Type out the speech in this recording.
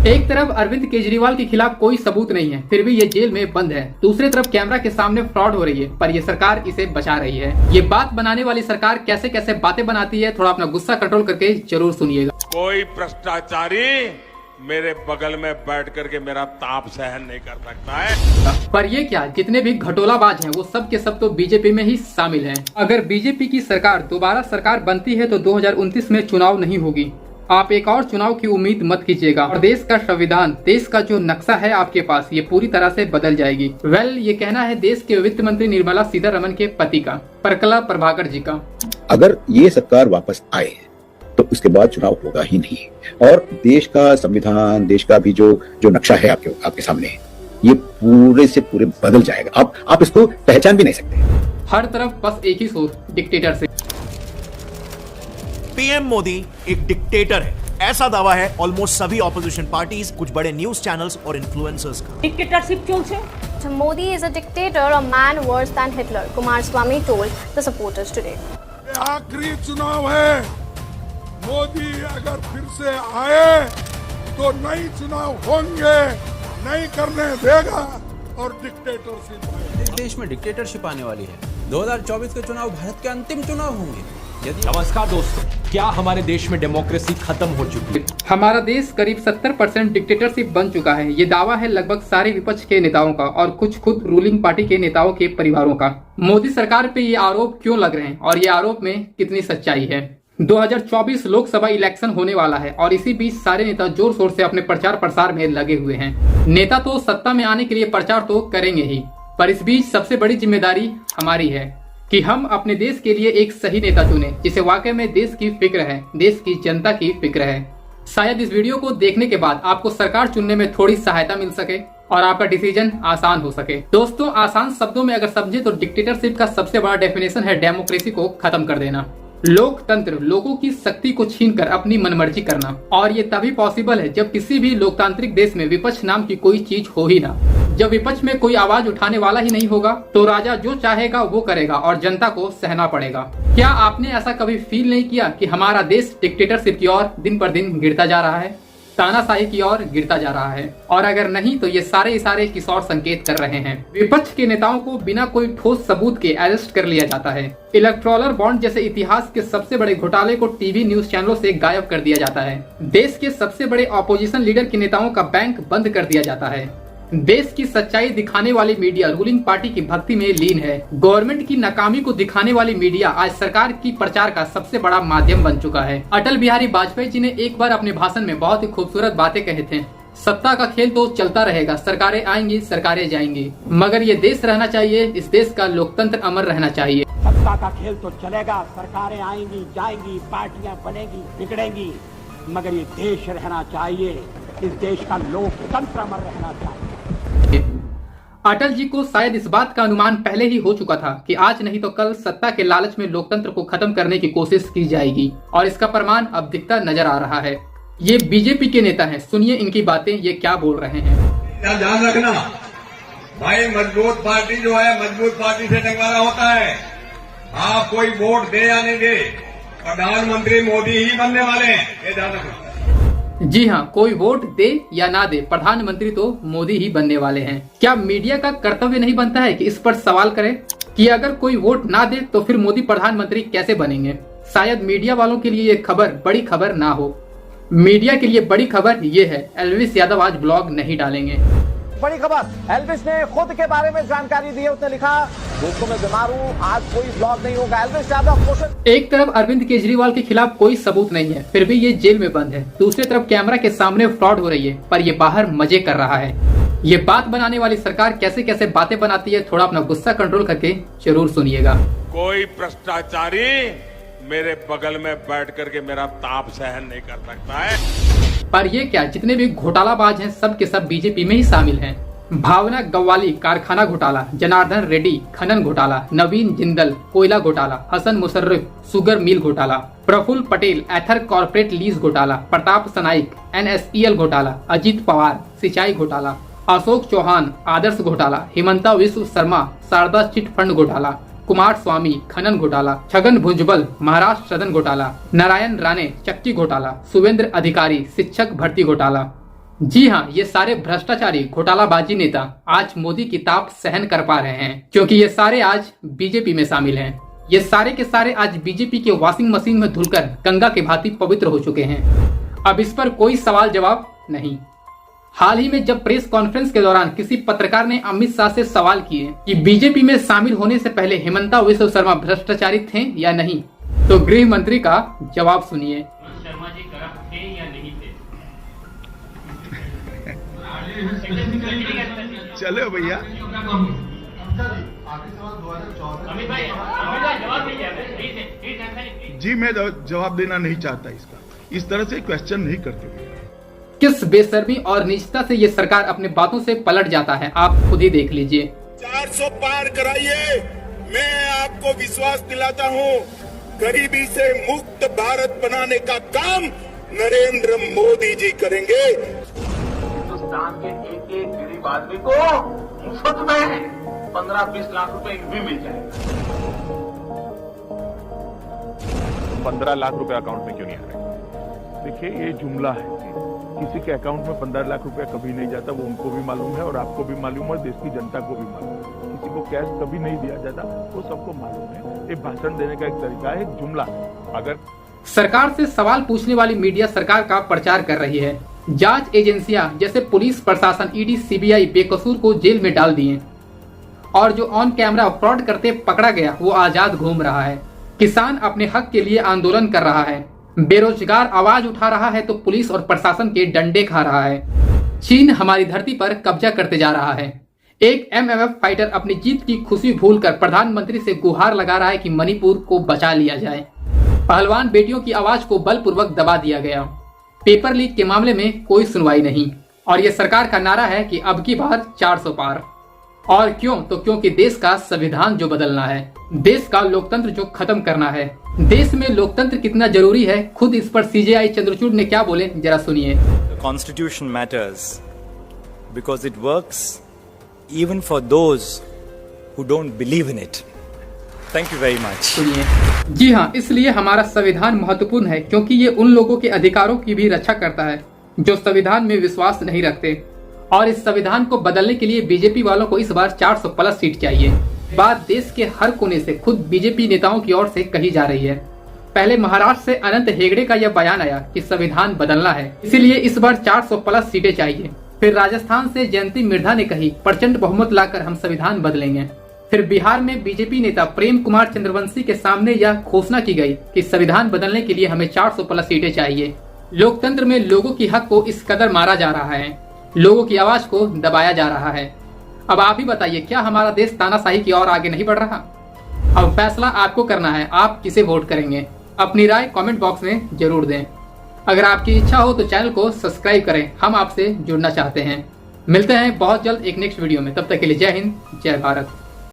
एक तरफ अरविंद केजरीवाल के खिलाफ कोई सबूत नहीं है, फिर भी ये जेल में बंद है। दूसरी तरफ कैमरा के सामने फ्रॉड हो रही है, पर ये सरकार इसे बचा रही है। ये बात बनाने वाली सरकार कैसे कैसे बातें बनाती है, थोड़ा अपना गुस्सा कंट्रोल करके जरूर सुनिएगा। कोई भ्रष्टाचारी मेरे बगल में बैठ करके मेरा ताप सहन नहीं कर सकता है। पर ये क्या, जितने भी घटोलाबाज हैं वो सब के सब तो बीजेपी में ही शामिल हैं। अगर बीजेपी की सरकार दोबारा सरकार बनती है तो 2029 में चुनाव नहीं होगी। आप एक और चुनाव की उम्मीद मत कीजिएगा और देश का संविधान, देश का जो नक्शा है आपके पास, ये पूरी तरह से बदल जाएगी। ये कहना है देश के वित्त मंत्री निर्मला सीतारमण के पति का, परकला प्रभाकर जी का। अगर ये सरकार वापस आए तो उसके बाद चुनाव होगा ही नहीं और देश का संविधान, देश का भी जो नक्शा है आपके सामने, ये पूरे से पूरे बदल जाएगा। आप इसको पहचान भी नहीं सकते। हर तरफ बस एक ही सोच, डिक्टेटर से। पीएम मोदी एक डिक्टेटर है, ऐसा दावा है ऑलमोस्ट सभी ऑपोजिशन पार्टीज, कुछ बड़े न्यूज चैनल्स और इन्फ्लुएंसर्स का। डिक्टेटरशिप क्यों से? Modi is a dictator, a man worse than Hitler, Kumaraswamy told the supporters today. आखिरी चुनाव है, मोदी अगर फिर से आए तो नए चुनाव होंगे, नहीं करने देगा और डिक्टेटरशिप आएगी। इस देश में डिक्टेटरशिप आने वाली है। 2024 के चुनाव भारत के अंतिम चुनाव होंगे। नमस्कार दोस्तों, क्या हमारे देश में डेमोक्रेसी खत्म हो चुकी है? हमारा देश करीब 70% डिक्टेटरशिप बन चुका है। ये दावा है लगभग सारे विपक्ष के नेताओं का और कुछ खुद रूलिंग पार्टी के नेताओं के परिवारों का। मोदी सरकार पे ये आरोप क्यों लग रहे हैं और ये आरोप में कितनी सच्चाई है? 2024 लोकसभा इलेक्शन होने वाला है और इसी बीच सारे नेता जोर शोर से अपने प्रचार प्रसार में लगे हुए हैं। नेता तो सत्ता में आने के लिए प्रचार तो करेंगे ही, पर इस बीच सबसे बड़ी जिम्मेदारी हमारी है कि हम अपने देश के लिए एक सही नेता चुने, जिसे वाकई में देश की फिक्र है, देश की जनता की फिक्र है। शायद इस वीडियो को देखने के बाद आपको सरकार चुनने में थोड़ी सहायता मिल सके और आपका डिसीजन आसान हो सके। दोस्तों, आसान शब्दों में अगर समझे तो डिक्टेटरशिप का सबसे बड़ा डेफिनेशन है डेमोक्रेसी को खत्म कर देना। लोकतंत्र, लोगों की शक्ति को छीनकर अपनी मनमर्जी करना, और ये तभी पॉसिबल है जब किसी भी लोकतांत्रिक देश में विपक्ष नाम की कोई चीज हो ही ना। जब विपक्ष में कोई आवाज उठाने वाला ही नहीं होगा तो राजा जो चाहेगा वो करेगा और जनता को सहना पड़ेगा। क्या आपने ऐसा कभी फील नहीं किया कि हमारा देश डिक्टेटरशिप की ओर दिन पर दिन गिरता जा रहा है, तानाशाही की ओर गिरता जा रहा है? और अगर नहीं तो ये सारे इशारे किस ओर संकेत कर रहे हैं? विपक्ष के नेताओं को बिना कोई ठोस सबूत के अरेस्ट कर लिया जाता है। इलेक्टोरल बॉन्ड जैसे इतिहास के सबसे बड़े घोटाले को टीवी न्यूज चैनलों से गायब कर दिया जाता है। देश के सबसे बड़े ऑपोजिशन लीडर के नेताओं का बैंक बंद कर दिया जाता है। देश की सच्चाई दिखाने वाली मीडिया रूलिंग पार्टी की भक्ति में लीन है। गवर्नमेंट की नाकामी को दिखाने वाली मीडिया आज सरकार की प्रचार का सबसे बड़ा माध्यम बन चुका है। अटल बिहारी वाजपेयी जी ने एक बार अपने भाषण में बहुत ही खूबसूरत बातें कहे थे। सत्ता का खेल तो चलता रहेगा, सरकारें आएंगी, सरकारें जाएंगी, मगर ये देश रहना चाहिए, इस देश का लोकतंत्र अमर रहना चाहिए। सत्ता का खेल तो चलेगा, सरकारें आएंगी, जाएंगी, पार्टियां बनेगी, बिगड़ेंगी, मगर ये देश रहना चाहिए, इस देश का लोकतंत्र अमर रहना चाहिए। अटल जी को शायद इस बात का अनुमान पहले ही हो चुका था कि आज नहीं तो कल सत्ता के लालच में लोकतंत्र को खत्म करने की कोशिश की जाएगी, और इसका प्रमाण अब दिखता नजर आ रहा है। ये बीजेपी के नेता हैं, सुनिए इनकी बातें, ये क्या बोल रहे हैं। ध्यान रखना भाई, मजबूत पार्टी जो है मजबूत पार्टी से टकराना होता है। आप कोई वोट दे या नहीं दे, प्रधानमंत्री मोदी ही बनने वाले हैं, ये ध्यान रखना। जी हाँ, कोई वोट दे या ना दे, प्रधानमंत्री तो मोदी ही बनने वाले हैं। क्या मीडिया का कर्तव्य नहीं बनता है कि इस पर सवाल करे कि अगर कोई वोट ना दे तो फिर मोदी प्रधानमंत्री कैसे बनेंगे? शायद मीडिया वालों के लिए ये खबर बड़ी खबर ना हो। मीडिया के लिए बड़ी खबर ये है, एल्विस यादव आज ब्लॉग नहीं डालेंगे। बड़ी खबर, एल्विस ने खुद के बारे में जानकारी दी है। उसने लिखा, दोस्तों मैं बीमार हूँ, आज कोई ब्लॉग नहीं होगा। एल्विस यादव। एक तरफ अरविंद केजरीवाल के खिलाफ कोई सबूत नहीं है, फिर भी ये जेल में बंद है। दूसरी तरफ कैमरा के सामने फ्रॉड हो रही है, पर ये बाहर मजे कर रहा है। ये बात बनाने वाली सरकार कैसे कैसे बातें बनाती है, थोड़ा अपना गुस्सा कंट्रोल करके जरूर सुनिएगा। कोई भ्रष्टाचारी मेरे बगल में बैठ करके मेरा ताप सहन नहीं कर सकता है। पर ये क्या, जितने भी घोटालाबाज हैं सब के सब बीजेपी में ही शामिल हैं। भावना गव्वाली कारखाना घोटाला, जनार्दन रेड्डी खनन घोटाला, नवीन जिंदल कोयला घोटाला, हसन मुशर्रफ शुगर मिल घोटाला, प्रफुल्ल पटेल एथर कॉर्पोरेट लीज घोटाला, प्रताप सनाइक NSEL घोटाला, अजीत पवार सिंचाई घोटाला, अशोक चौहान आदर्श घोटाला, हिमंता विश्व शर्मा शारदा चिट फंड घोटाला, कुमारस्वामी खनन घोटाला, छगन भुजबल महाराष्ट्र सदन घोटाला, नारायण राणे चक्की घोटाला, सुवेंद्र अधिकारी शिक्षक भर्ती घोटाला, जी हाँ, ये सारे भ्रष्टाचारी घोटालाबाजी नेता आज मोदी की ताप सहन कर पा रहे हैं, क्योंकि ये सारे आज बीजेपी में शामिल हैं। ये सारे के सारे आज बीजेपी के वॉशिंग मशीन में धुलकर गंगा के भांति पवित्र हो चुके हैं। अब इस पर कोई सवाल जवाब नहीं। हाल ही में जब प्रेस कॉन्फ्रेंस के दौरान किसी पत्रकार ने अमित शाह से सवाल किए कि बीजेपी में शामिल होने से पहले हिमंता बिस्वा शर्मा भ्रष्टाचारी थे या नहीं, तो गृह मंत्री का जवाब सुनिए। शर्मा जी करप्ट थे या नहीं थे? चलो भैया, अमित भाई जवाब दीजिए। जी मैं जवाब देना नहीं चाहता इसका, इस तरह से क्वेश्चन नहीं करते। किस बेशर्मी और नीचता से ये सरकार अपने बातों से पलट जाता है, आप खुद ही देख लीजिए। 400 पार कराइए, मैं आपको विश्वास दिलाता हूँ, गरीबी से मुक्त भारत बनाने का काम नरेंद्र मोदी जी करेंगे। हिंदुस्तान के एक गरीब आदमी को मुफ्त में 15-20 लाख रुपए भी मिल जाएगा। 15 लाख रुपए अकाउंट में क्यों नहीं आ रहे? देखिए, ये जुमला है। किसी के अकाउंट में 15 लाख रुपया कभी नहीं जाता, वो उनको भी मालूम है और आपको भी मालूम है और देश की जनता को भी मालूम है। किसी को कैश कभी नहीं दिया जाता, वो सबको मालूम है। ये भाषण देने का एक तरीका है, एक जुमला। अगर सरकार से सवाल पूछने वाली मीडिया सरकार का प्रचार कर रही है, जांच एजेंसियां जैसे पुलिस प्रशासन, ईडी, सीबीआई बेकसूर को जेल में डाल दिए और जो ऑन कैमरा फ्रॉड करते पकड़ा गया वो आजाद घूम रहा है। किसान अपने हक के लिए आंदोलन कर रहा है, बेरोजगार आवाज उठा रहा है तो पुलिस और प्रशासन के डंडे खा रहा है। चीन हमारी धरती पर कब्जा करते जा रहा है। एक एमएमएफ फाइटर अपनी जीत की खुशी भूलकर प्रधानमंत्री से गुहार लगा रहा है कि मणिपुर को बचा लिया जाए। पहलवान बेटियों की आवाज को बलपूर्वक दबा दिया गया। पेपर लीक के मामले में कोई सुनवाई नहीं और ये सरकार का नारा है कि अब की बार 400 पार। और क्यों? तो क्योंकि देश का संविधान जो बदलना है, देश का लोकतंत्र जो खत्म करना है। देश में लोकतंत्र कितना जरूरी है, खुद इस पर सीजेआई चंद्रचूड़ ने क्या बोले, जरा सुनिए। Constitution matters because it works even for those who don't believe in it. Thank you very much. सुनिए। जी हाँ, इसलिए हमारा संविधान महत्वपूर्ण है, क्योंकि ये उन लोगों के अधिकारों की भी रक्षा करता है जो संविधान में विश्वास नहीं रखते। और इस संविधान को बदलने के लिए बीजेपी वालों को इस बार 400 प्लस सीट चाहिए। बात देश के हर कोने से खुद बीजेपी नेताओं की ओर से कही जा रही है। पहले महाराष्ट्र से अनंत हेगड़े का यह बयान आया कि संविधान बदलना है, इसीलिए इस बार 400 प्लस सीटें चाहिए। फिर राजस्थान से जयंती मिर्धा ने कही प्रचंड बहुमत लाकर हम संविधान बदलेंगे। फिर बिहार में बीजेपी नेता प्रेम कुमार चंद्रवंशी के सामने यह घोषणा की गई कि संविधान बदलने के लिए हमें 400 प्लस सीटें चाहिए। लोकतंत्र में लोगों की हक को इस कदर मारा जा रहा है, लोगों की आवाज को दबाया जा रहा है। अब आप ही बताइए, क्या हमारा देश तानाशाही की ओर आगे नहीं बढ़ रहा? अब फैसला आपको करना है, आप किसे वोट करेंगे। अपनी राय कमेंट बॉक्स में जरूर दें। अगर आपकी इच्छा हो तो चैनल को सब्सक्राइब करें, हम आपसे जुड़ना चाहते हैं। मिलते हैं बहुत जल्द एक नेक्स्ट वीडियो में, तब तक के लिए जय हिंद, जय भारत।